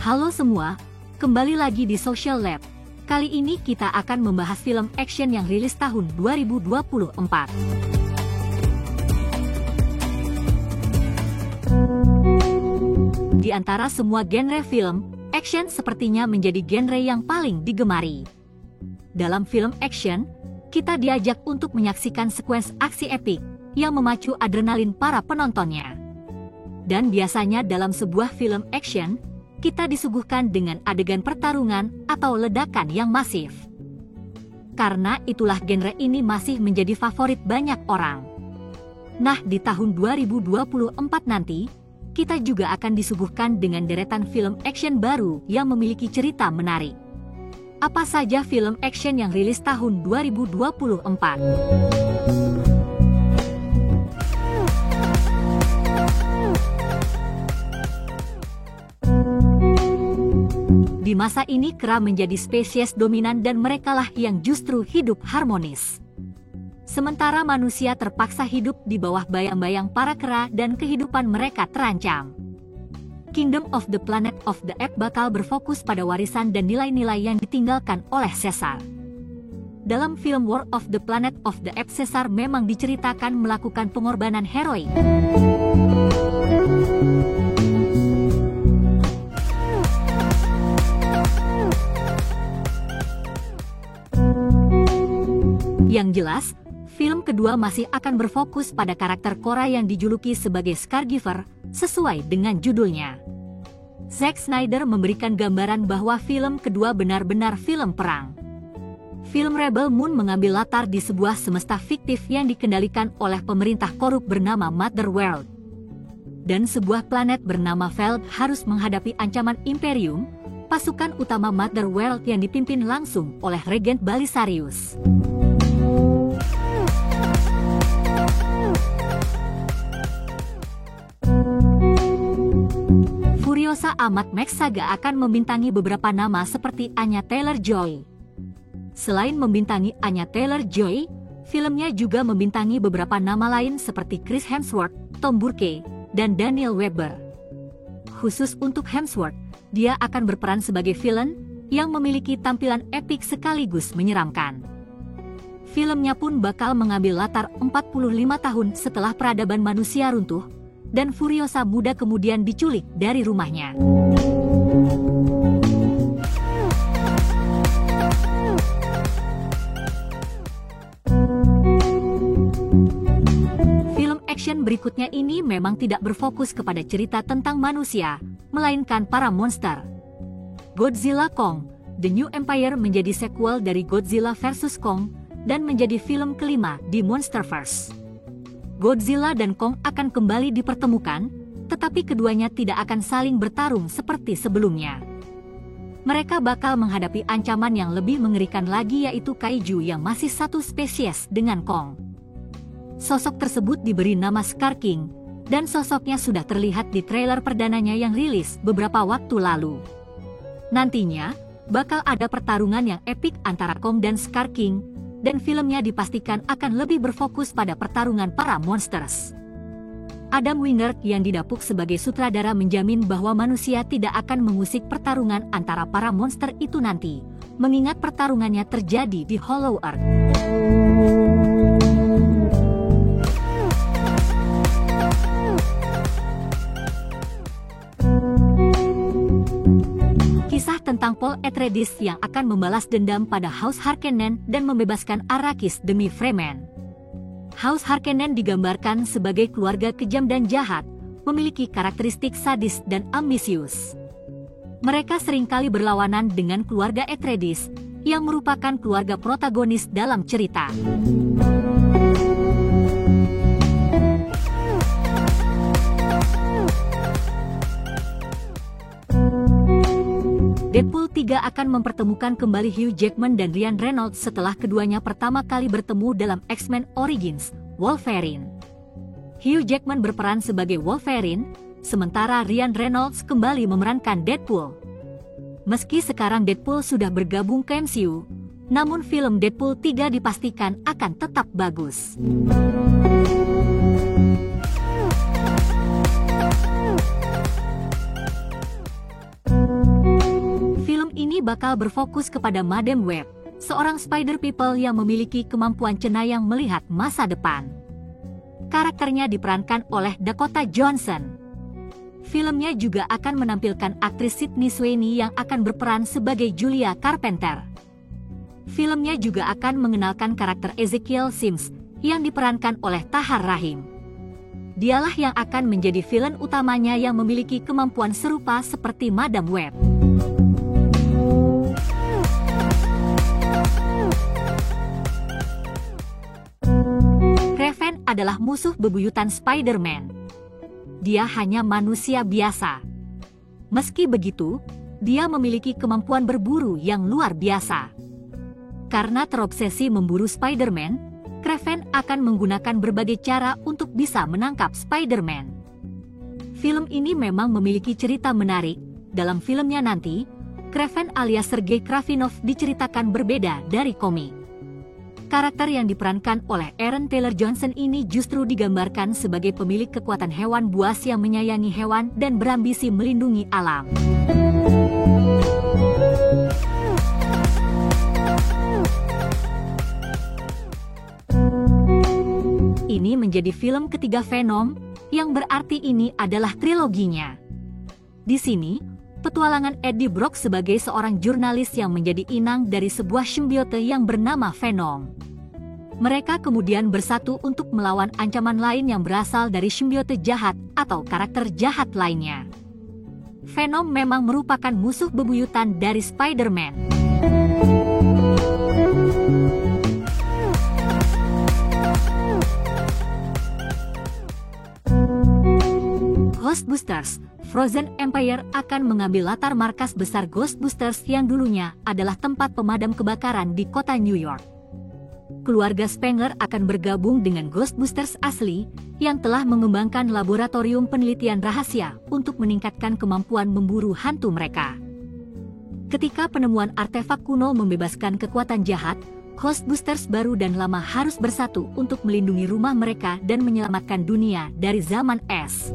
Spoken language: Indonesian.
Halo semua, kembali lagi di Social Lab. Kali ini kita akan membahas film action yang rilis tahun 2024. Di antara semua genre film, action sepertinya menjadi genre yang paling digemari. Dalam film action, kita diajak untuk menyaksikan sekuens aksi epik yang memacu adrenalin para penontonnya. Dan biasanya dalam sebuah film action, kita disuguhkan dengan adegan pertarungan atau ledakan yang masif. Karena itulah genre ini masih menjadi favorit banyak orang. Nah, di tahun 2024 nanti, kita juga akan disuguhkan dengan deretan film action baru yang memiliki cerita menarik. Apa saja film action yang rilis tahun 2024? Di masa ini kera menjadi spesies dominan dan merekalah yang justru hidup harmonis. Sementara manusia terpaksa hidup di bawah bayang-bayang para kera dan kehidupan mereka terancam. Kingdom of the Planet of the Apes bakal berfokus pada warisan dan nilai-nilai yang ditinggalkan oleh Caesar. Dalam film War of the Planet of the Apes, Caesar memang diceritakan melakukan pengorbanan heroik. Yang jelas, film kedua masih akan berfokus pada karakter Korra yang dijuluki sebagai Scargiver, sesuai dengan judulnya. Zack Snyder memberikan gambaran bahwa film kedua benar-benar film perang. Film Rebel Moon mengambil latar di sebuah semesta fiktif yang dikendalikan oleh pemerintah korup bernama Mother World. Dan sebuah planet bernama Veld harus menghadapi ancaman Imperium, pasukan utama Mother World yang dipimpin langsung oleh Regent Balisarius. Furiosa Amat Max Saga akan membintangi beberapa nama seperti Anya Taylor-Joy. Selain membintangi Anya Taylor-Joy, filmnya juga membintangi beberapa nama lain seperti Chris Hemsworth, Tom Burke, dan Daniel Webber. Khusus untuk Hemsworth, dia akan berperan sebagai villain yang memiliki tampilan epik sekaligus menyeramkan. Filmnya pun bakal mengambil latar 45 tahun setelah peradaban manusia runtuh, dan Furiosa muda kemudian diculik dari rumahnya. Film action berikutnya ini memang tidak berfokus kepada cerita tentang manusia, melainkan para monster. Godzilla Kong, The New Empire menjadi sequel dari Godzilla vs Kong, dan menjadi film kelima di Monsterverse. Godzilla dan Kong akan kembali dipertemukan, tetapi keduanya tidak akan saling bertarung seperti sebelumnya. Mereka bakal menghadapi ancaman yang lebih mengerikan lagi, yaitu kaiju yang masih satu spesies dengan Kong. Sosok tersebut diberi nama Scar King, dan sosoknya sudah terlihat di trailer perdananya yang rilis beberapa waktu lalu. Nantinya, bakal ada pertarungan yang epik antara Kong dan Scar King, dan filmnya dipastikan akan lebih berfokus pada pertarungan para monsters. Adam Wingard yang didapuk sebagai sutradara menjamin bahwa manusia tidak akan mengusik pertarungan antara para monster itu nanti, mengingat pertarungannya terjadi di Hollow Earth. Kisah tentang Paul Atreides yang akan membalas dendam pada House Harkonnen dan membebaskan Arrakis demi Fremen. House Harkonnen digambarkan sebagai keluarga kejam dan jahat, memiliki karakteristik sadis dan ambisius. Mereka seringkali berlawanan dengan keluarga Atreides, yang merupakan keluarga protagonis dalam cerita. Deadpool 3 akan mempertemukan kembali Hugh Jackman dan Ryan Reynolds setelah keduanya pertama kali bertemu dalam X-Men Origins, Wolverine. Hugh Jackman berperan sebagai Wolverine, sementara Ryan Reynolds kembali memerankan Deadpool. Meski sekarang Deadpool sudah bergabung ke MCU, namun film Deadpool 3 dipastikan akan tetap bagus. ini bakal berfokus kepada Madam Web, seorang Spider People yang memiliki kemampuan cenayang melihat masa depan. Karakternya diperankan oleh Dakota Johnson. Filmnya juga akan menampilkan aktris Sydney Sweeney yang akan berperan sebagai Julia Carpenter. Filmnya juga akan mengenalkan karakter Ezekiel Sims yang diperankan oleh Tahar Rahim. Dialah yang akan menjadi villain utamanya yang memiliki kemampuan serupa seperti Madam Web. Kraven adalah musuh bebuyutan Spider-Man. Dia hanya manusia biasa. Meski begitu, dia memiliki kemampuan berburu yang luar biasa. Karena terobsesi memburu Spider-Man, Kraven akan menggunakan berbagai cara untuk bisa menangkap Spider-Man. Film ini memang memiliki cerita menarik. Dalam filmnya nanti, Kraven alias Sergei Kravinov diceritakan berbeda dari komik. Karakter yang diperankan oleh Aaron Taylor Johnson ini justru digambarkan sebagai pemilik kekuatan hewan buas yang menyayangi hewan dan berambisi melindungi alam. Ini menjadi film ketiga Venom, yang berarti ini adalah triloginya. Di sini, petualangan Eddie Brock sebagai seorang jurnalis yang menjadi inang dari sebuah simbiote yang bernama Venom. Mereka kemudian bersatu untuk melawan ancaman lain yang berasal dari simbiote jahat atau karakter jahat lainnya. Venom memang merupakan musuh bebuyutan dari Spider-Man. Ghostbusters: Frozen Empire akan mengambil latar markas besar Ghostbusters yang dulunya adalah tempat pemadam kebakaran di kota New York. Keluarga Spengler akan bergabung dengan Ghostbusters asli yang telah mengembangkan laboratorium penelitian rahasia untuk meningkatkan kemampuan memburu hantu mereka. Ketika penemuan artefak kuno membebaskan kekuatan jahat, Ghostbusters baru dan lama harus bersatu untuk melindungi rumah mereka dan menyelamatkan dunia dari zaman es.